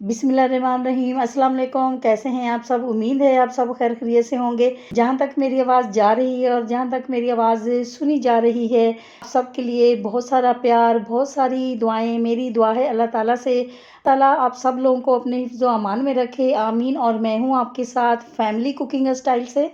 बिस्मिल्लाहिर्रहमानिर्रहीम। अस्सलाम वालेकुम। कैसे हैं आप सब? उम्मीद है आप सब खैर खैरियत से होंगे। जहाँ तक मेरी आवाज़ जा रही है और जहाँ तक मेरी आवाज़ सुनी जा रही है, आप सबके लिए बहुत सारा प्यार, बहुत सारी दुआएं। मेरी दुआ है अल्लाह ताला से, ताला आप सब लोगों को अपने हिफ्ज़ व अमान में रखे, आमीन। और मैं हूँ आपके साथ फैमिली कुकिंग स्टाइल से।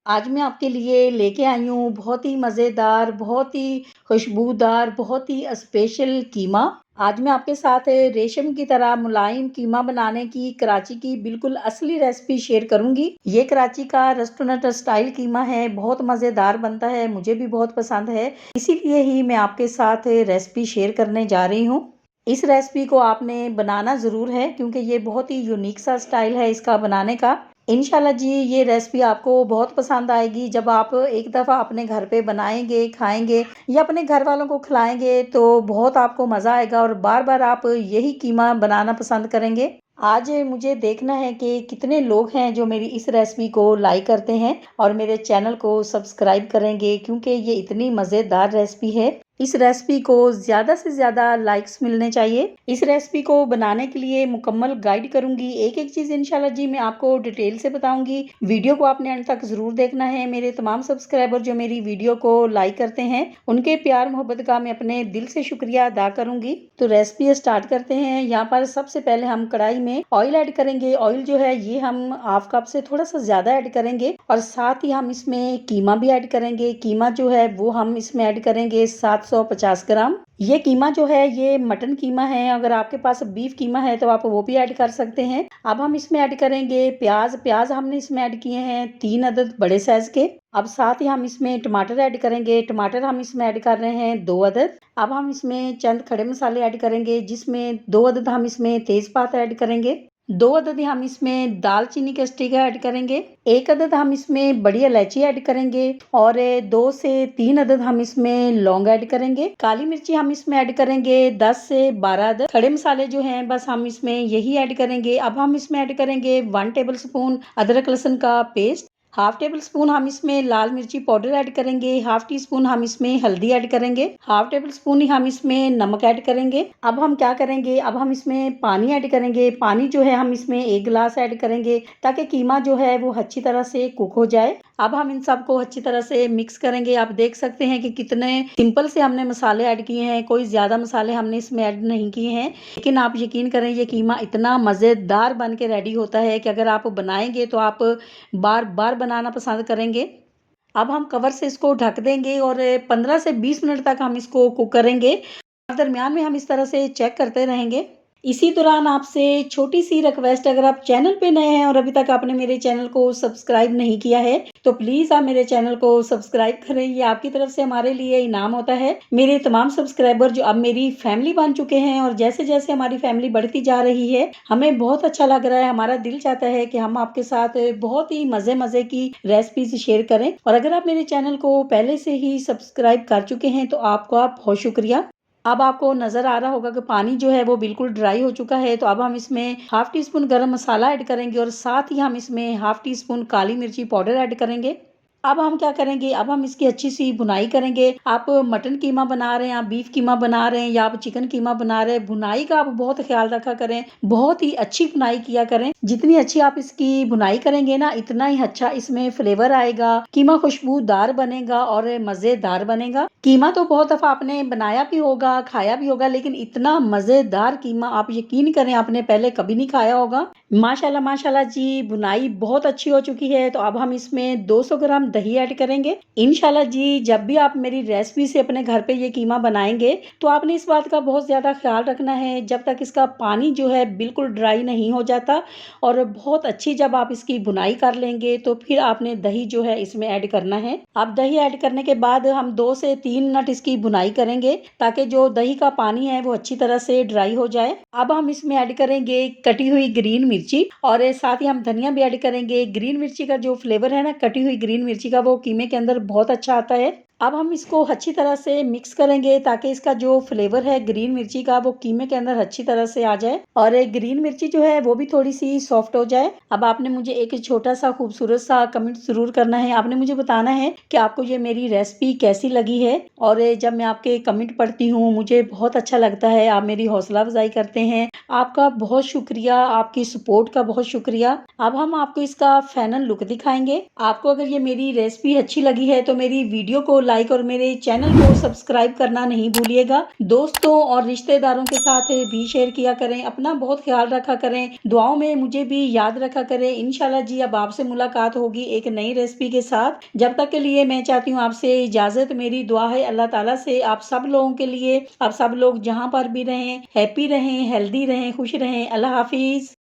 आज मैं आपके लिए लेके आई हूँ बहुत ही मज़ेदार, बहुत ही खुशबूदार, बहुत ही स्पेशल कीमा। आज मैं आपके साथ रेशम की तरह मुलायम कीमा बनाने की कराची की बिल्कुल असली रेसिपी शेयर करूंगी। ये कराची का रेस्टोरेंट स्टाइल कीमा है, बहुत मज़ेदार बनता है, मुझे भी बहुत पसंद है। इसीलिए ही मैं आपके साथ रेसिपी शेयर करने जा रही हूँ। इस रेसिपी को आपने बनाना ज़रूर है क्योंकि ये बहुत ही यूनिक सा स्टाइल है इसका बनाने का। इंशाल्लाह जी ये रेसिपी आपको बहुत पसंद आएगी। जब आप एक दफ़ा अपने घर पे बनाएंगे, खाएंगे या अपने घर वालों को खिलाएंगे तो बहुत आपको मज़ा आएगा और बार बार आप यही कीमा बनाना पसंद करेंगे। आज मुझे देखना है कि कितने लोग हैं जो मेरी इस रेसिपी को लाइक करते हैं और मेरे चैनल को सब्सक्राइब करेंगे, क्योंकि ये इतनी मज़ेदार रेसिपी है। इस रेसिपी को ज़्यादा से ज़्यादा लाइक्स मिलने चाहिए। इस रेसिपी को बनाने के लिए मुकम्मल गाइड करूंगी, एक एक चीज़ इंशाल्लाह जी मैं आपको डिटेल से बताऊंगी। वीडियो को आपने अंत तक ज़रूर देखना है। मेरे तमाम सब्सक्राइबर जो मेरी वीडियो को लाइक करते हैं, उनके प्यार मोहब्बत का मैं अपने दिल से शुक्रिया अदा करूंगी। तो रेसिपी स्टार्ट करते हैं। यहाँ पर सबसे पहले हम कढ़ाई में ऑयल ऐड करेंगे। ऑयल जो है ये हम हाफ कप से थोड़ा सा ज़्यादा ऐड करेंगे और साथ ही हम इसमें कीमा भी ऐड करेंगे। कीमा जो है वो हम इसमें ऐड करेंगे 750 ग्राम। ये कीमा जो है ये मटन कीमा है, अगर आपके पास बीफ कीमा है तो आप वो भी ऐड कर सकते हैं। अब हम इसमें ऐड करेंगे प्याज। प्याज हमने इसमें ऐड किए हैं 3 अदद बड़े साइज के। अब साथ ही हम इसमें टमाटर ऐड करेंगे। टमाटर हम इसमें ऐड कर रहे हैं 2 अदद। अब हम इसमें चंद खड़े मसाले ऐड करेंगे, जिसमें 2 अदद हम इसमें तेजपात ऐड करेंगे। 2 अदद हम इसमें दालचीनी का स्टिक ऐड करेंगे। 1 अदद हम इसमें बड़ी इलायची ऐड करेंगे और 2 से 3 अदद हम इसमें लौंग ऐड करेंगे। काली मिर्ची हम इसमें ऐड करेंगे 10 से 12 अदद। खड़े मसाले जो हैं बस हम इसमें यही ऐड करेंगे। अब हम इसमें ऐड करेंगे 1 टेबल स्पून अदरक लहसुन का पेस्ट। हाफ टेबल स्पून हम इसमें लाल मिर्ची पाउडर ऐड करेंगे। हाफ टी स्पून हम इसमें हल्दी ऐड करेंगे। हाफ टेबल स्पून ही हम इसमें नमक ऐड करेंगे। अब हम क्या करेंगे, अब हम इसमें पानी ऐड करेंगे। पानी जो है हम इसमें 1 गिलास ऐड करेंगे ताकि कीमा जो है वो अच्छी तरह से कुक हो जाए। अब हम इन सबको अच्छी तरह से मिक्स करेंगे। आप देख सकते हैं कि कितने सिंपल से हमने मसाले ऐड किए हैं, कोई ज़्यादा मसाले हमने इसमें ऐड नहीं किए हैं। लेकिन आप यकीन करें ये कीमा इतना मज़ेदार बन के रेडी होता है कि अगर आप बनाएंगे तो आप बार बार बनाना पसंद करेंगे। अब हम कवर से इसको ढक देंगे और 15 से 20 मिनट तक हम इसको कुक करेंगे। दरमियान में हम इस तरह से चेक करते रहेंगे। इसी दौरान आपसे छोटी सी रिक्वेस्ट, अगर आप चैनल पे नए हैं और अभी तक आपने मेरे चैनल को सब्सक्राइब नहीं किया है तो प्लीज़ आप मेरे चैनल को सब्सक्राइब करें। ये आपकी तरफ से हमारे लिए इनाम होता है। मेरे तमाम सब्सक्राइबर जो अब मेरी फैमिली बन चुके हैं और जैसे जैसे हमारी फैमिली बढ़ती जा रही है, हमें बहुत अच्छा लग रहा है। हमारा दिल चाहता है कि हम आपके साथ बहुत ही मज़े मज़े की रेसिपीज शेयर करें। और अगर आप मेरे चैनल को पहले से ही सब्सक्राइब कर चुके हैं तो आपका बहुत शुक्रिया। अब आपको नज़र आ रहा होगा कि पानी जो है वो बिल्कुल ड्राई हो चुका है। तो अब हम इसमें हाफ टी स्पून गरम मसाला ऐड करेंगे और साथ ही हम इसमें हाफ टी स्पून काली मिर्ची पाउडर ऐड करेंगे। अब हम क्या करेंगे, अब हम इसकी अच्छी सी भुनाई करेंगे। आप मटन कीमा बना रहे हैं, आप बीफ कीमा बना रहे हैं या आप चिकन कीमा बना रहे हैं, भुनाई का आप बहुत ख्याल रखा करें। बहुत ही अच्छी भुनाई किया करें। जितनी अच्छी आप इसकी भुनाई करेंगे ना, इतना ही अच्छा इसमें फ्लेवर आएगा, कीमा खुशबूदार बनेगा और मज़ेदार बनेगा। कीमा तो बहुत दफ़ा आपने बनाया भी होगा, खाया भी होगा, लेकिन इतना मज़ेदार कीमा आप यकीन करें आपने पहले कभी नहीं खाया होगा। माशाल्लाह माशाल्लाह जी, बुनाई बहुत अच्छी हो चुकी है। तो अब हम इसमें 200 ग्राम दही ऐड करेंगे। इंशाल्लाह जी जब भी आप मेरी रेसिपी से अपने घर पे ये कीमा बनाएंगे तो आपने इस बात का बहुत ज़्यादा ख्याल रखना है, जब तक इसका पानी जो है बिल्कुल ड्राई नहीं हो जाता और बहुत अच्छी जब आप इसकी बुनाई कर लेंगे तो फिर आपने दही जो है इसमें ऐड करना है। अब दही ऐड करने के बाद हम 2 से 3 मिनट इसकी बुनाई करेंगे ताकि जो दही का पानी है वो अच्छी तरह से ड्राई हो जाए। अब हम इसमें ऐड करेंगे कटी हुई ग्रीन मिर्ची और साथ ही हम धनिया भी ऐड करेंगे। ग्रीन मिर्ची का जो फ्लेवर है ना, कटी हुई ग्रीन मिर्ची का, वो कीमे के अंदर बहुत अच्छा आता है। अब हम इसको अच्छी तरह से मिक्स करेंगे ताकि इसका जो फ्लेवर है ग्रीन मिर्ची का वो कीमे के अंदर अच्छी तरह से आ जाए और एक ग्रीन मिर्ची जो है वो भी थोड़ी सी सॉफ्ट हो जाए। अब आपने मुझे एक छोटा सा खूबसूरत सा कमेंट जरूर करना है। आपने मुझे बताना है कि आपको ये मेरी रेसिपी कैसी लगी है और जब मैं आपके कमेंट पढ़ती हूँ मुझे बहुत अच्छा लगता है। आप मेरी हौसला अफजाई करते हैं। आपका बहुत शुक्रिया, आपकी सपोर्ट का बहुत शुक्रिया। अब हम आपको इसका फाइनल लुक दिखाएंगे। आपको अगर ये मेरी रेसिपी अच्छी लगी है तो मेरी वीडियो को लाइक और मेरे चैनल को सब्सक्राइब करना नहीं भूलिएगा। दोस्तों और रिश्तेदारों के साथ भी शेयर किया करें। अपना बहुत ख्याल रखा करें। दुआओं में मुझे भी याद रखा करें। इंशाल्लाह जी अब आपसे मुलाकात होगी एक नई रेसिपी के साथ। जब तक के लिए मैं चाहती हूँ आपसे इजाजत। मेरी दुआ है अल्लाह ताला से आप सब लोगों के लिए, आप सब लोग जहाँ पर भी रहें हैप्पी रहें, हेल्दी रहें, खुश रहें। अल्लाह हाफिज।